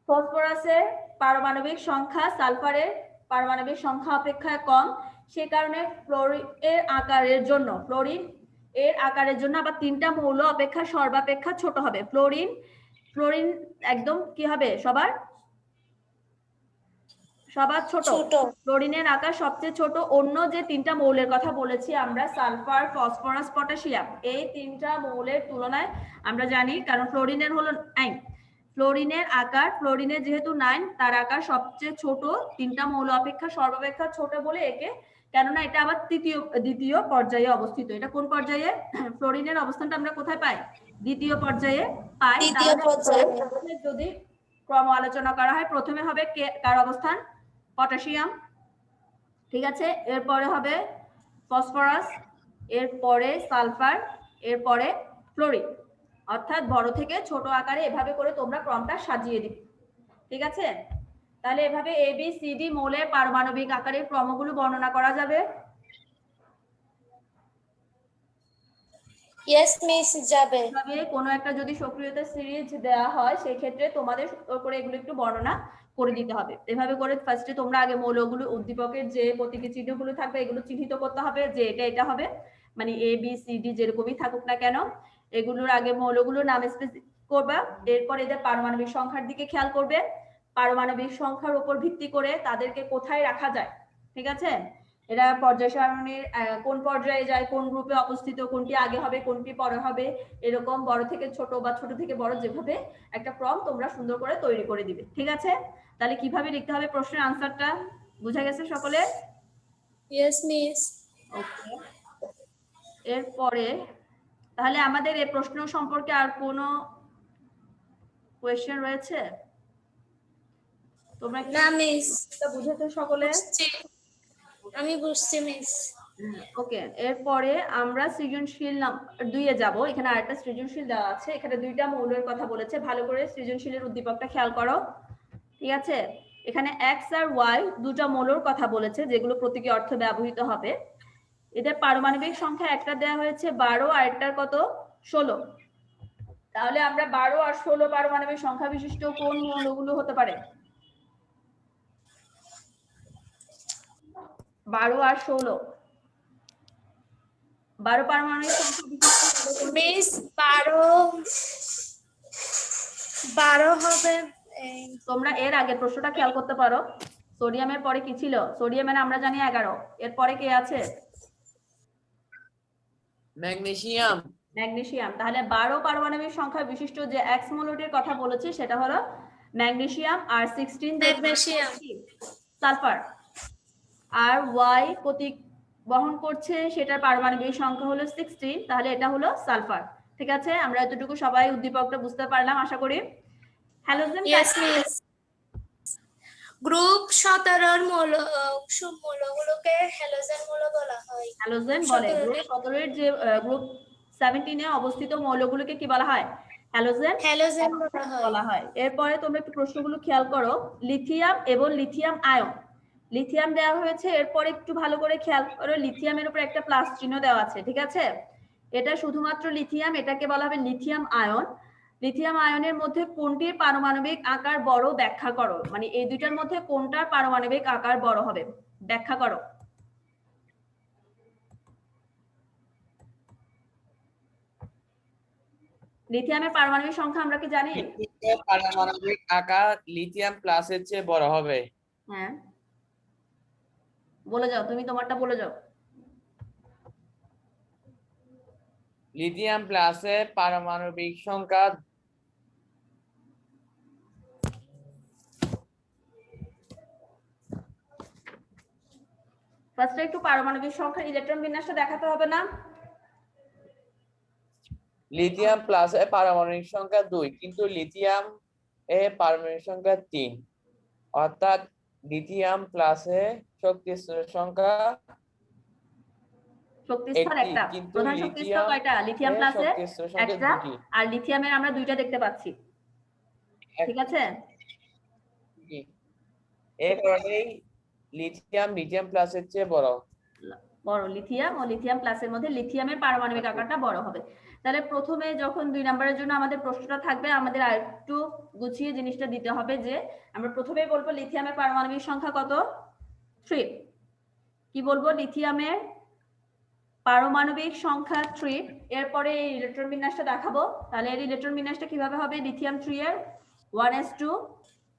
ফসফরাসের পারমাণবিক সংখ্যা সালফারের পারমাণবিক সংখ্যা অপেক্ষা কম, সে কারণে ফ্লোরিন এর আকারের জন্য আবার তিনটা মৌল অপেক্ষা সর্বাপেক্ষা ছোট হবে। ফ্লোরিন একদম কি হবে সবার ছোট। ফ্লোরিনের আকার সবচেয়ে ছোট। অন্য যে তিনটা মৌলের কথা বলেছি আমরা, সালফার, ফসফরাস, পটাশিয়াম, এই তিনটা মৌলের তুলনায় আমরা জানি, কারণ ফ্লোরিনের হলো 9, ফ্লোরিনের যেহেতু 9, তার আকার সবচেয়ে ছোট, তিনটা মৌল অপেক্ষা সর্বাপেক্ষা ছোট বলে একে, কেননা এটা আবার দ্বিতীয় পর্যায়ে অবস্থিত। এটা কোন পর্যায়ে? ফ্লোরিনের অবস্থানটা আমরা কোথায় পাই? দ্বিতীয় পর্যায়ে পাই। যদি ক্রম আলোচনা করা হয়, প্রথমে হবে কার অবস্থান? পটাশিয়াম, ঠিক আছে, এরপরে হবে ফসফরাস, এরপরে সালফার, এরপরে ফ্লোরিন, অর্থাৎ বড় থেকে ছোট আকারে এভাবে করে তোমরা ক্রমটা সাজিয়ে দিবে, ঠিক আছে? তাহলে এভাবে এ বি সি ডি মৌলের পারমাণবিক আকারের ক্রমগুলো বর্ণনা করা যাবে। ইয়েস মিস যাবে। তবে কোনো একটা যদি সক্রিয়তা সিরিজ দেওয়া হয় সেই ক্ষেত্রে তোমাদের করে এগুলো একটু বর্ণনা করে দিতে হবে। এভাবে করে ফার্স্টে তোমরা আগে মৌলগুলো, উদ্দীপকের যে প্রতীকী চিহ্নগুলো থাকবে এগুলো চিহ্নিত করতে হবে যে এটা হবে, মানে এ বি সি ডি যেরকমই থাকুক না কেন, এগুলোর আগে মৌলগুলোর নাম স্পেসিফিক করবা। এরপর এদের পারমাণবিক সংখ্যার দিকে খেয়াল করবে, পারমাণবিক সংখ্যার উপর ভিত্তি করে তাদেরকে কোথায় রাখা যায়, ঠিক আছে? এরা পর্যায় সারণীর কোন পর্যায়ে যায়, কোন গ্রুপে অবস্থিত, কোনটি আগে হবে কোনটি পরে হবে, এরকম বড় থেকে ছোট বা ছোট থেকে বড় যেভাবে একটা ক্রম তোমরা সুন্দর করে তৈরি করে দিবে, ঠিক আছে? তাহলে কিভাবে লিখতে হবে প্রশ্নের আনসারটা বুঝা গেছে সকলে? Yes miss. ওকে, এরপরে তাহলে আমাদের এই প্রশ্ন সম্পর্কে আর কোনো কোয়েশ্চেন রয়েছে? তোমরা না মিস, বুঝেছো সকলে? আমি বুঝছি মিস। ওকে, এরপরে আমরা সৃজনশীল নাম্বার 2 এ যাব। এখানে আরেকটা সৃজনশীল দেওয়া আছে, এখানে দুইটা মৌলের কথা বলেছে, ভালো করে সৃজনশীলের উদ্দীপকটা খেয়াল করো, ঠিক আছে? এখানে এক্স আর ওয়াই দুটো মৌলের কথা বলেছে যেগুলো প্রতীকী অর্থে ব্যবহৃত হবে। এদের পারমাণবিক সংখ্যা একটা দেওয়া হয়েছে 12 আর একটার কত 16। তাহলে আমরা 12 আর 16 পারমাণবিক সংখ্যা বিশিষ্ট কোন মৌলগুলো হতে পারে? 12 আর 16, 12 পারমাণবিক সংখ্যা বিশিষ্ট মিস 12 হবে। তোমরা এর আগের প্রশ্নটা খেয়াল করতে পারো, সোডিয়ামের পরে কি ছিল? সোডিয়ামের আমরা জানি 11, এর পরে কে আছে? ম্যাগনেসিয়াম। তাহলে 12 পারমাণবিক সংখ্যা বিশিষ্ট যে এক্স মৌলটির কথা বলেছি সেটা হলো ম্যাগনেসিয়াম, আর 16 ম্যাগনেসিয়াম, সালফার, আর ওয়াই প্রতীক বহন করছে সেটার পারমাণবিক সংখ্যা হলো 16, তাহলে এটা হলো সালফার, ঠিক আছে? আমরা এতটুকু সবাই উদ্দীপকটা বুঝতে পারলাম আশা করি। হ্যালোজেন গ্রুপ 17 এর মৌলগুলোকে হ্যালোজেন মৌল বলা হয়। হ্যালোজেন বলে। গ্রুপ 17 এর যে গ্রুপ 17 এ অবস্থিত মৌলগুলোকে কি বলা হয়? হ্যালোজেন বলা হয়। এরপরে তোমরা একটু প্রশ্নগুলো খেয়াল করো, লিথিয়াম এবং লিথিয়াম আয়ন, লিথিয়াম দেওয়া হয়েছে, এরপর একটু ভালো করে খেয়াল করো, লিথিয়ামের উপর একটা প্লাস চিহ্ন দেওয়া আছে, ঠিক আছে? এটা শুধুমাত্র লিথিয়াম, এটাকে বলা হবে লিথিয়াম আয়ন। লিথিয়াম আয়নের মধ্যে কোনটির পারমাণবিক আকার বড় ব্যাখ্যা করো, মানে এই দুইটার মধ্যে কোনটার পারমাণবিক আকার বড় হবে ব্যাখ্যা করো। লিথিয়ামের পারমাণবিক সংখ্যা আমরা কি জানি? পারমাণবিক আকার লিথিয়াম প্লাসের চেয়ে বড় হবে। হ্যাঁ, বলে যাও, তুমি তোমারটা বলে যাও। লিথিয়াম প্লাসের পারমাণবিক সংখ্যা ফার্স্টে একটু পারমাণবিক সংখ্যার ইলেকট্রন বিন্যাসটা দেখাতে হবে না? লিথিয়াম প্লাসের পারমাণবিক সংখ্যা 2, কিন্তু লিথিয়াম এর পারমাণবিক সংখ্যা 3। অর্থাৎ লিথিয়াম প্লাসে শক্তি স্তরের সংখ্যা শক্তি স্তর একটি, একটা, কিন্তু প্রধান শক্তি স্তর কয়টা? লিথিয়াম প্লাসে শক্তি স্তরের সংখ্যা একটা, দুটি। আর লিথিয়ামের আমরা দুইটা দেখতে পাচ্ছি, ঠিক আছে? এই কারণেই লিথিয়াম প্লাসের চেয়ে বড়। বড়, লিথিয়াম ও লিথিয়াম প্লাসের মধ্যে লিথিয়ামের পারমাণবিক আকারটা বড় হবে। তাহলে প্রথমে যখন 2 নম্বরের জন্য আমাদের প্রশ্নটা থাকবে, আমাদের আরেকটু গুছিয়ে জিনিসটা দিতে হবে যে আমরা প্রথমেই বলবো লিথিয়ামের পারমাণবিক সংখ্যা কত? 3। কি বলবো? লিথিয়ামের পারমাণবিক সংখ্যা 3। এরপরে এই ইলেকট্রন বিন্যাসটা দেখাবো। তাহলে এর ইলেকট্রন বিন্যাসটা কিভাবে হবে? লিথিয়াম 3 এর 1s2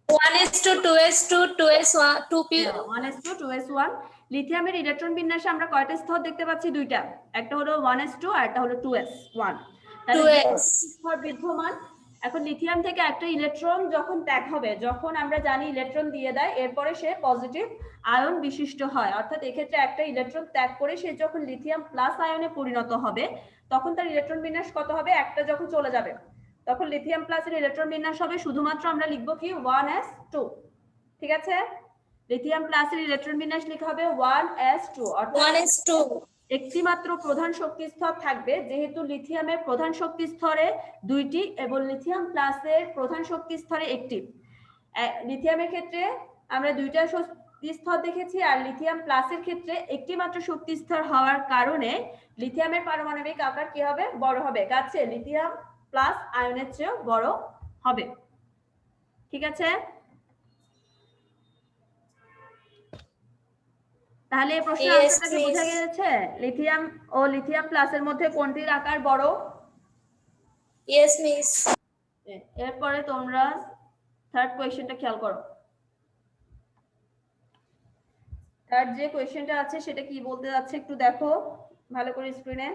1s2 2s2 2s1 2p 1s2 2s1। লিথিয়ামের electron বিন্যাসে আমরা কয়টা স্তর দেখতে পাচ্ছি? দুইটা, একটা হলো 1s2 আর একটা হলো 2s1। তাহলে 2s স্তর বিদ্যমান। এখন লিথিয়াম থেকে একটা ইলেকট্রন যখন ত্যাগ হবে, যখন আমরা জানি ইলেকট্রন দিয়ে দেয়, এরপরে সে পজিটিভ আয়ন বিশিষ্ট হয়, অর্থাৎ এক্ষেত্রে একটা ইলেকট্রন ত্যাগ করে সে যখন লিথিয়াম প্লাস আয়নে পরিণত হবে, তখন তার ইলেকট্রন বিন্যাস কত হবে? একটা যখন চলে যাবে, তখন লিথিয়াম প্লাসের ইলেকট্রন বিন্যাস হবে শুধুমাত্র আমরা লিখবো কি 1s2, ঠিক আছে? লিথিয়াম প্লাসের ইলেকট্রন বিন্যাস লেখা হবে 1s2, অর্থাৎ 1s2 একটি মাত্র প্রধান শক্তি স্তর থাকবে, যেহেতু লিথিয়ামের প্রধান শক্তি স্তরে দুইটি এবং লিথিয়াম প্লাসের প্রধান শক্তি স্তরে একটি। লিথিয়ামের ক্ষেত্রে আমরা দুইটা শক্তি স্তর দেখেছি, আর লিথিয়াম প্লাসের ক্ষেত্রে একটি মাত্র শক্তি স্তর হওয়ার কারণে লিথিয়ামের পারমাণবিক আকার কি হবে? বড় হবে, কাছে লিথিয়াম প্লাস আয়নের চেয়ে বড় হবে, ঠিক আছে? তাহলে এই প্রশ্নের Yes, আনসারটা কি বোঝা please. গেছে? লিথিয়াম ও লিথিয়াম প্লাসের মধ্যে কোনটির আকার বড়? yes miss এরপরে তোমরা থার্ড কোয়েশ্চেনটা খেয়াল করো। থার্ড যে কোয়েশ্চেনটা আছে সেটা কি বলতে যাচ্ছে একটু দেখো ভালো করে স্ক্রিনে।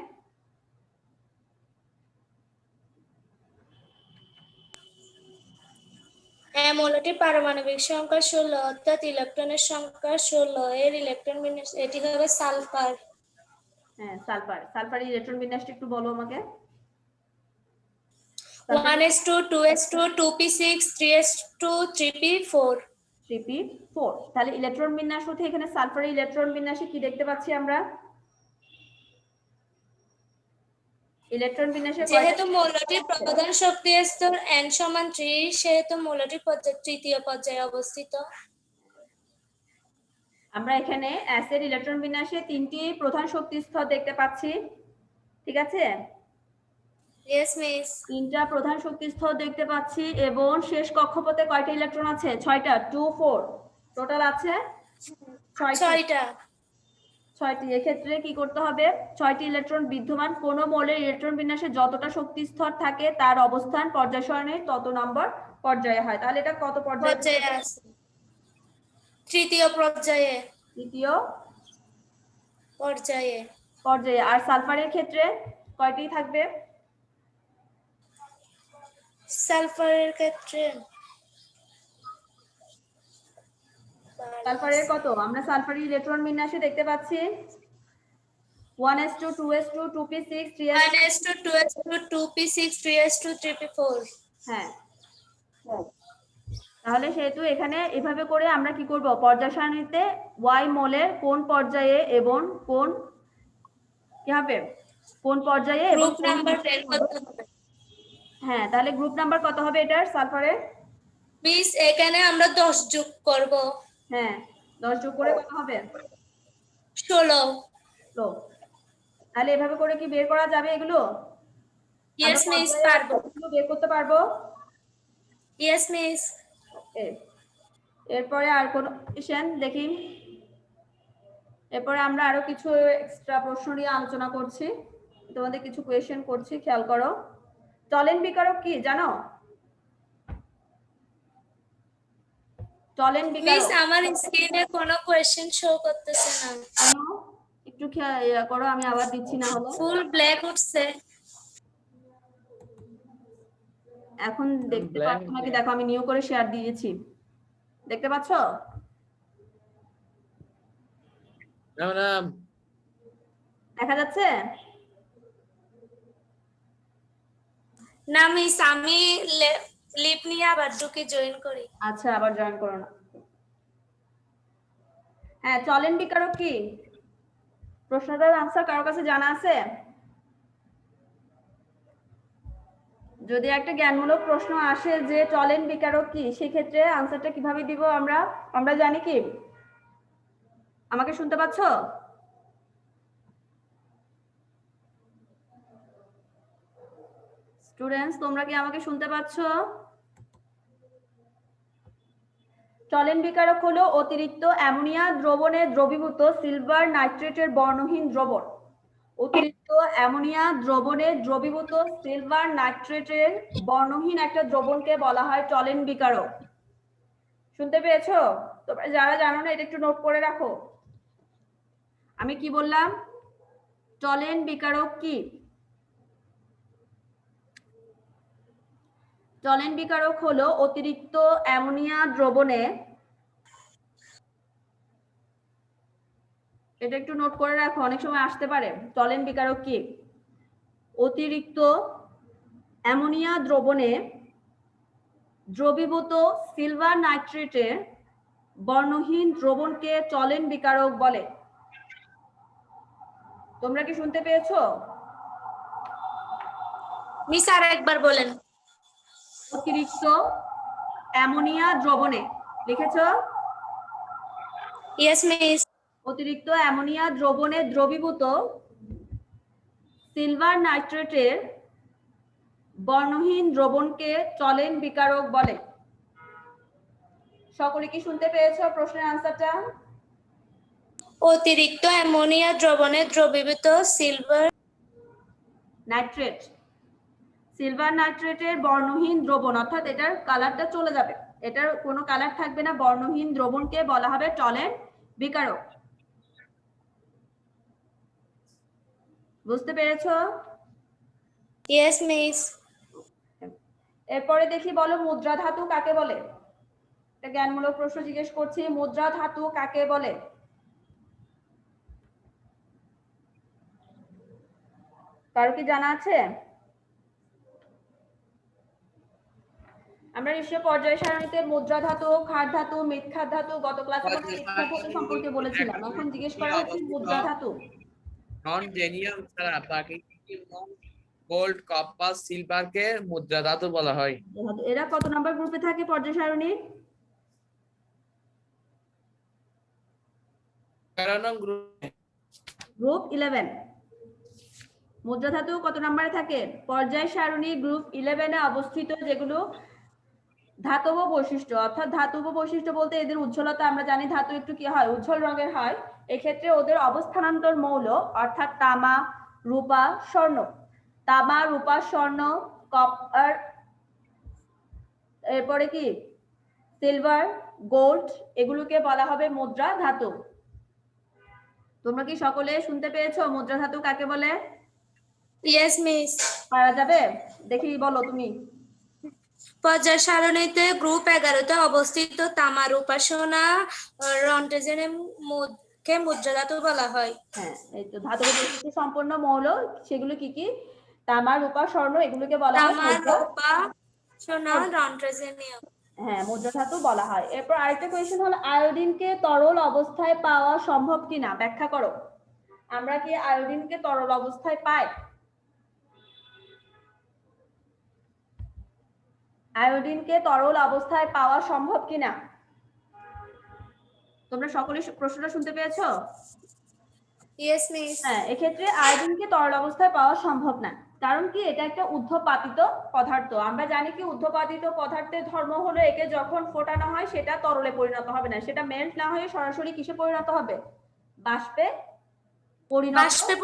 মৌলটির পারমাণবিক সংখ্যা 16, অর্থাৎ ইলেকট্রনের সংখ্যা 16, এর ইলেকট্রন বিন্যাস এটি হবে সালফার। হ্যাঁ, সালফার। সালফারের ইলেকট্রন বিন্যাসটা একটু বলো আমাকে। 1s2 2s2 2p6 3s2 3p4 3p4। তাহলে ইলেকট্রন বিন্যাস হতে এখানে সালফারের ইলেকট্রন বিন্যাসে কি দেখতে পাচ্ছি আমরা? ইলেকট্রন বিন্যাসে যেহেতু মৌলটির প্রধান শক্তি স্তর n সমান 3, সেহেতু মৌলটি তৃতীয় পর্যায়ে অবস্থিত। আমরা এখানে অ্যাসের ইলেকট্রন বিন্যাসে 3টি প্রধান শক্তি স্তর দেখতে পাচ্ছি, ঠিক আছে? yes miss 3টা প্রধান শক্তি স্তর দেখতে পাচ্ছি এবং শেষ কক্ষপথে কয়টা ইলেকট্রন আছে? 6টা, 2 4 টোটাল আছে 6টা। 6টি। এক্ষেত্রে কি করতে হবে? 6টি ইলেকট্রন বিদ্যমান কোন মৌলের ইলেকট্রন বিন্যাসে যতটা শক্তি স্তর থাকে তার অবস্থান পর্যায় সারণী তত নম্বর পর্যায়ে হয়। তাহলে এটা কত পর্যায়ে আছে? তৃতীয় পর্যায়ে। তৃতীয় পর্যায়ে। আর সালফারের ক্ষেত্রে কয়টি থাকবে? সালফারের ক্ষেত্রে সালফারের কত? আমরা সালফারের ইলেকট্রন বিন্যাসে দেখতে পাচ্ছি 1s2 2s2 2p6 3s2 1s2 2s2 2p6 3s2 3p4। হ্যাঁ, তাহলে সেহেতু এখানে এভাবে করে আমরা কি করব? পর্যায় সারণীতে y মোলের কোন পর্যায়ে এবং কোন কি হবে? কোন পর্যায়ে এবং গ্রুপ নাম্বার বের করতে হবে। হ্যাঁ, তাহলে গ্রুপ নাম্বার কত হবে এটার সালফারের? মিস এখানে আমরা 10 যোগ করব। হ্যাঁ, 10 যোগ করে কত হবে? 16। তো তাহলে এভাবে করে কি বের করা যাবে এগুলো? yes miss পারবো। বের করতে পারবো? yes miss এরপরে আর কোন কোশ্চেন দেখি? এরপরে আমরা আরো কিছু এক্সট্রা প্রশ্ন নিয়ে আলোচনা করছি, তোমাদের কিছু কোয়েশ্চেন করছি, খেয়াল করো। টলেন বিকারক কি জানো? টলেন মিস বিকারক আমার স্ক্রিনে কোনো কোশ্চেন শো করতেছে না। কেন? একটু খেয়াল করো, আমি আবার দিচ্ছি না হলো। ফুল ব্ল্যাক উঠছে। এখন দেখতে পাচ্ছ নাকি দেখো, আমি নিউ করে শেয়ার দিয়েছি, দেখতে পাচ্ছ? না দেখা যাচ্ছে না মিস, আমি লিপ নিয়ে আবার ঢুকে জয়েন করি। আচ্ছা, আবার জয়েন করো না। হ্যাঁ, চলেন বিকারক কি? প্রশ্নটার আনসার কারোর কাছে জানা আছে? যদি একটা জ্ঞানমূলক প্রশ্ন আসে যে চলেন বিকারক কি, সেক্ষেত্রে আনসারটা কিভাবে দিব আমরা? আমরা জানি কি? আমাকে শুনতে পাচ্ছ? স্টুডেন্টস, তোমরা কি আমাকে শুনতে পাচ্ছ? চলেন বিকারক হলো অতিরিক্ত অ্যামোনিয়া দ্রবণে দ্রবীভূত সিলভার নাইট্রেটের বর্ণহীন দ্রবণ। অতিরিক্ত অ্যামোনিয়া দ্রবণে দ্রবীভূত সিলভার নাইট্রেটের বর্ণহীন একটা দ্রবণকে বলা হয় চলেন বিকারক। শুনতে পেয়েছো? তোমরা যারা জানো না এটা একটু নোট করে রাখো। আমি কি বললাম? চলেন বিকারক কি? চলেন বিকারক হলো অতিরিক্ত অ্যামোনিয়া দ্রবণে, এটা একটু নোট করে রাখো, অনেক সময় আসতে পারে। চলেন বিকারক কি? অতিরিক্ত অ্যামোনিয়া দ্রবণে দ্রবীভূত সিলভার নাইট্রেটের বর্ণহীন দ্রবণকে চলেন বিকারক বলে। তোমরা কি শুনতে পেয়েছো? মিস আর একবার বলেন। অতিরিক্ত অ্যামোনিয়া দ্রবণে, লিখেছো? Yes miss. অতিরিক্ত অ্যামোনিয়া দ্রবণে দ্রবীভূত সিলভার নাইট্রেটের বর্ণহীন দ্রবণকে চলেন বিকারক বলে। সকলে কি শুনতে পেয়েছো প্রশ্নের আনসারটা? অতিরিক্ত অ্যামোনিয়া দ্রবণে দ্রবীভূত সিলভার নাইট্রেট, সিলভার নাইট্রেটের বর্ণহীন দ্রবণ, অর্থাৎ এটার কালারটা চলে যাবে, এটার কোনো কালার থাকবে না, বর্ণহীন দ্রবণকে বলা হবে চলেন বিকারক। বুঝতে পেরেছো? Yes miss. এরপরে দেখি, বলো মুদ্রা ধাতু কাকে বলে? এটা জ্ঞানমূলক প্রশ্ন জিজ্ঞেস করছি, মুদ্রা ধাতু কাকে বলে? কারো কি জানা আছে? আমরা নিশ্চয় পর্যায় সারণীতে মুদ্রা ধাতু, ক্ষার ধাতু, মৃৎক্ষার ধাতু গত ক্লাসে মৃৎক্ষার ধাতু সম্পর্কে বলেছিলাম। এখন জিজ্ঞেস করা হচ্ছে মুদ্রা ধাতু। নন জেনিয়াম ছাড়া প্রাকৃতিক গোল্ড, কপার, সিলভারকে মুদ্রা ধাতু বলা হয়। এরা কত নাম্বার গ্রুপে থাকে পর্যায় সারণী? 11 নং গ্রুপে। গ্রুপ 11। মুদ্রা ধাতু কত নম্বরে থাকে? পর্যায় সারণী গ্রুপ 11 এ অবস্থিত, যেগুলো ধাতব বৈশিষ্ট্য, অর্থাৎ ধাতব বৈশিষ্ট্য বলতে এদের উজ্জ্বলতা, আমরা জানি ধাতু একটু কি হয়, উজ্জ্বল রঙের হয়। এক্ষেত্রে ওদের অবস্থানান্তর মৌল অর্থাৎ তামা, রূপা, স্বর্ণ। তামা, রূপা, স্বর্ণ, কপার, এরপরে কি সিলভার, গোল্ড, এগুলোকে বলা হবে মুদ্রা ধাতু। তোমরা কি সকলে শুনতে পেয়েছো মুদ্রা ধাতু কাকে বলে? Yes miss. পারা যাবে? দেখি বলো তুমি। পর্যায় সারণীতে গ্রুপ 11-তে অবস্থিত তামা, রূপা, সোনা, রন্টেজেনের কে মুদ্রা ধাতু বলা হয়। হ্যাঁ, এই তো ধাতব বৈশিষ্ট্য সম্পন্ন মৌল, সেগুলো কি কি? তামা, রূপা, স্বর্ণ, এগুলোকে বলা হয় তামা, মুদ্রা। রূপা, সোনা, রন্টেজেনিয়াম। হ্যাঁ, মুদ্রা ধাতু বলা হয়। এরপর আরেকটা কোয়েশ্চেন হলো, আয়োডিনকে তরল অবস্থায় পাওয়া সম্ভব কিনা ব্যাখ্যা করো। আমরা কি আয়োডিনকে তরল অবস্থায় পাই? আয়োডিনকে তরল অবস্থায় পাওয়া সম্ভব কিনা? তোমরা সকলে প্রশ্নটা শুনতে পেয়েছো? Yes miss. হ্যাঁ, এক্ষেত্রে আয়োডিনকে তরল অবস্থায় পাওয়া সম্ভব না। কারণ কি, এটা একটা ঊর্ধ্বপাতিত পদার্থ। আমরা জানি কি ঊর্ধ্বপাতিত পদার্থের ধর্ম হলো, একে যখন ফোটানো হয় সেটা তরলে পরিণত হবে না, সেটা মেল্ট না হয়ে সরাসরি কিসে পরিণত হবে? বাষ্পে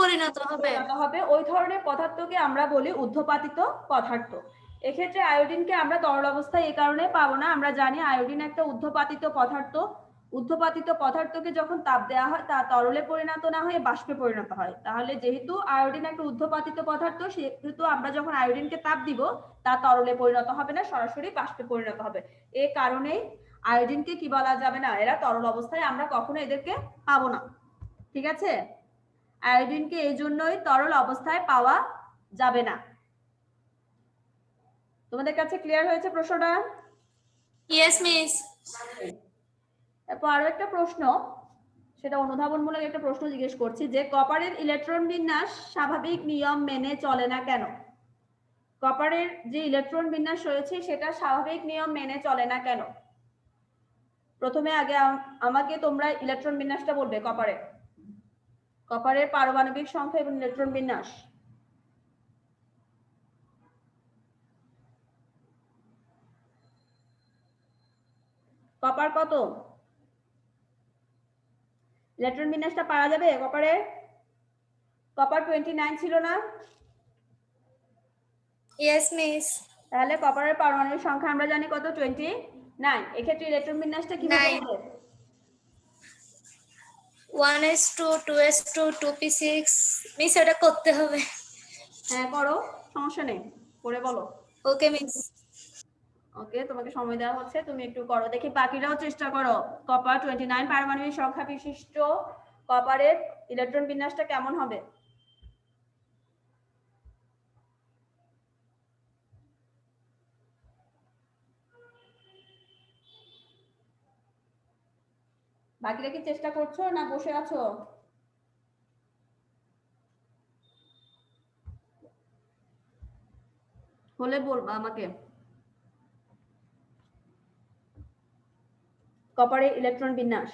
পরিণত হবে। ওই ধরনের পদার্থকে আমরা বলি ঊর্ধ্বপাতিত পদার্থ। এক্ষেত্রে আয়োডিনকে আমরা তরল অবস্থায় এই কারণে পাবো না, আমরা জানি আয়োডিন একটা ঊর্ধ্বপাতিত পদার্থ। ঊর্ধ্বপাতিত পদার্থকে যখন তাপ দেওয়া হয় তা তরলে পরিণত না হয়ে বাষ্পে পরিণত হয়। তাহলে যেহেতু আয়োডিন একটা ঊর্ধ্বপাতিত পদার্থ, সেহেতু আমরা যখন আয়োডিনকে তাপ দিব তা তরলে পরিণত হবে না, সরাসরি বাষ্পে পরিণত হবে। এই কারণেই আয়োডিনকে কি বলা যাবে না, এরা তরল অবস্থায় আমরা কখনো এদেরকে পাবো না। ঠিক আছে? আয়োডিনকে এই জন্যই তরল অবস্থায় পাওয়া যাবে না। তোমাদের কাছে ক্লিয়ার হয়েছে প্রশ্নটা? Yes miss. এরপর আরো একটা প্রশ্ন, সেটা অনুধাবনমূলক একটা প্রশ্ন জিজ্ঞেস করছি যে কপারের ইলেকট্রন বিন্যাস স্বাভাবিক নিয়ম মেনে চলে না কেন? কপারের যে ইলেকট্রন বিন্যাস রয়েছে সেটা স্বাভাবিক নিয়ম মেনে চলে না কেন? প্রথমে আগে আমাকে তোমরা ইলেকট্রন বিন্যাসটা বলবে কপারের পারমাণবিক সংখ্যা এবং ইলেকট্রন বিন্যাস। কপার কত? ইলেকট্রন বিন্যাসটা পারা যাবে কপারের? কপার 29 ছিল না? Yes miss. তাহলে কপারের পারমাণবিক সংখ্যা আমরা জানি কত? 29। এক্ষেত্রে ইলেকট্রন বিন্যাসটা কিভাবে হবে? 1s2 2s2 2p6 মিস এটা করতে হবে। হ্যাঁ করো, সমস্যা নেই, করে বলো। ওকে মিস। ওকে, তোমাকে সময় দেওয়া হচ্ছে, তুমি একটু করো দেখি, বাকিরাও চেষ্টা করো। কপার 29 পারমাণবিক সংখ্যা বিশিষ্ট কপারের ইলেকট্রন বিন্যাসটা কেমন হবে? বাকিরা কি চেষ্টা করছো না বসে আছো? হলে বলবা আমাকে। কপারের ইলেকট্রন বিন্যাস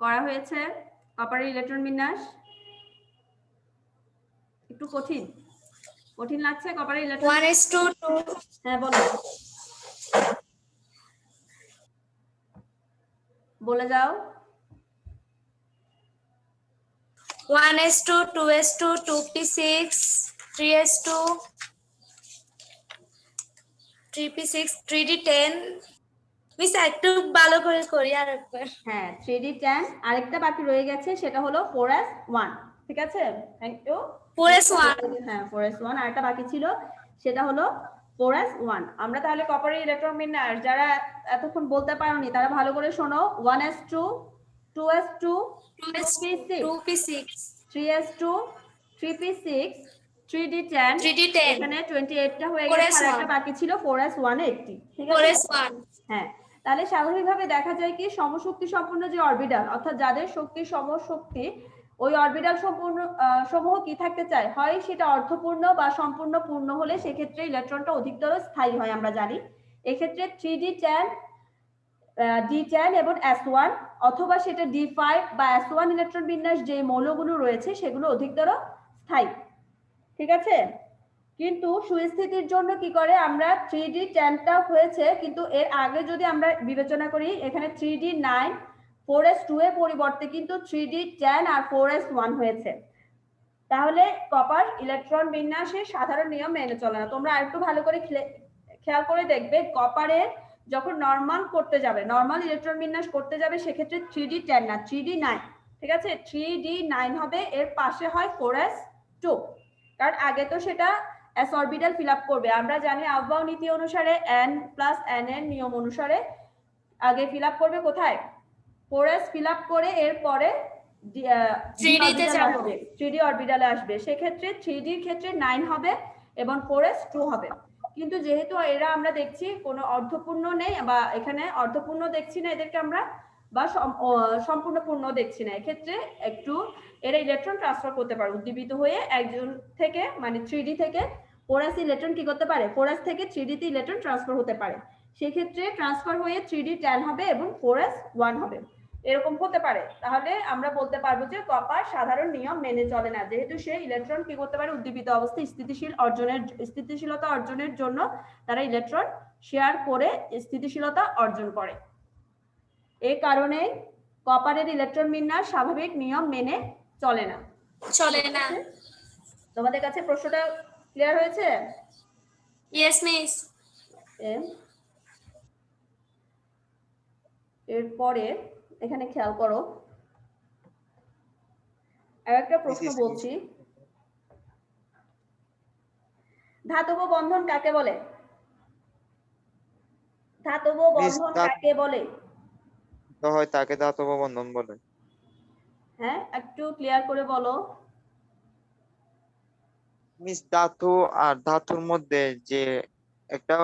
করা হয়েছে? কপারের ইলেকট্রন বিন্যাস একটু কঠিন লাগছে কপারের ইলেকট্রন? 1s2 2 হ্যাঁ বলো, বলে যাও। 1s2 2s2 2p6 3s2 3p6 3d10 miss একটু ভালো করে করি আর একবার। হ্যাঁ 3d10, আরেকটা বাকি রয়ে গেছে সেটা হলো 4s1। ঠিক আছে, থ্যাংক ইউ। 4s1 হ্যাঁ 4s1 আরেকটা বাকি ছিল, সেটা হলো 4s1। আমরা তাহলে কপারের ইলেকট্রন বিন্যাস যারা এতক্ষণ বলতে পারোনি তারা ভালো করে শোনো। 1s2 2s2 2p6 2p6 3s2 3p6 3d10 3d10 এখানে 28টা হয়ে গেছে, আর একটা বাকি ছিল 4s1 80। ঠিক আছে 4s1 হ্যাঁ, তাহলে স্বাভাবিকভাবে দেখা যায় কি সমশক্তি সম্পন্ন যে অরবিটাল অর্থাৎ যাদের শক্তি সমশক্তি, ওই অরবিটাল সম্পূর্ণ সমূহ কি থাকতে চায়, হয় সেটা অর্ধপূর্ণ বা সম্পূর্ণ পূর্ণ হলে সেক্ষেত্রে ইলেকট্রনটা অধিকতর স্থায়ী হয় আমরা জানি। এক্ষেত্রে 3d10 d10 এবং s1 অথবা সেটা d5 বা s1 ইলেকট্রন বিন্যাস যে মৌলগুলো রয়েছে সেগুলো অধিকতর স্থায়ী। ঠিক আছে, কিন্তু সুস্থিতির জন্য কি করে আমরা 3d10টা হয়েছে, কিন্তু এর আগে যদি আমরা বিবেচনা করি এখানে 3d9 4s2 এর পরিবর্তে কিন্তু 3d10 আর 4s1 হয়েছে, তাহলে কপার ইলেকট্রন বিন্যাসের সাধারণ নিয়ম মেনে চলে না। তোমরা আরেকটু ভালো করে খেয়াল করে দেখবে, কপারের যখন নরমাল করতে যাবে, নরমাল ইলেকট্রন বিন্যাস করতে যাবে সেক্ষেত্রে 3d10 না 3d9। ঠিক আছে, 3d9 হবে, এর পাশে হয় 4s2, কারণ আগে তো সেটা s অরবিটাল ফিল আপ করবে। আমরা জানি আহ্বায়ক নীতি অনুসারে n + n এর নিয়ম অনুসারে আগে ফিল আপ করবে কোথায়? 4s ফিল আপ করে এরপরে 3d অরবিটালে আসবে, সেক্ষেত্রে 3d এর ক্ষেত্রে 9 হবে এবং 4s2 হবে। কিন্তু যেহেতু এরা আমরা দেখছি কোনো অর্ধপূর্ণ নেই, বা এখানে অর্ধপূর্ণ দেখছি না এদেরকে আমরা, বা সম্পূর্ণ পূর্ণ দেখছি না, এক্ষেত্রে একটু এরা ইলেকট্রন ট্রান্সফার করতে পারে উদ্দীপিত হয়ে একজন থেকে, মানে 3d থেকে 4s ইলেকট্রন কি করতে পারে, 4s থেকে 3d তে ইলেকট্রন ট্রান্সফার হতে পারে, সেক্ষেত্রে ট্রান্সফার হয়ে 3d10 হবে এবং 4s1 হবে, এরকম হতে পারে। তাহলে আমরা বলতে পারবো যে কপার সাধারণ নিয়ম মেনে চলে না, যেহেতু সে ইলেকট্রন কি করতে পারে উদ্দীপিত অবস্থায় স্থিতিশীলতা অর্জনের জন্য তারা ইলেকট্রন শেয়ার করে স্থিতিশীলতা অর্জন করে। এই কারণে কপারের ইলেকট্রন বিন্যাস স্বাভাবিক নিয়ম মেনে চলে না। তোমাদের কাছে প্রশ্নটা ক্লিয়ার হয়েছে? Yes miss. এরপরে এখানে খেয়াল করো, আর একটা প্রশ্ন বলছি, ধাতব বন্ধন কাকে বলে? ধাতব মিস বন্ধন কাকে বলে? হয় তাকে ধাতব বন্ধন বলে। হ্যাঁ, একটু ক্লিয়ার করে বলো। মিস ধাতু আর ধাতুর মধ্যে যে একটা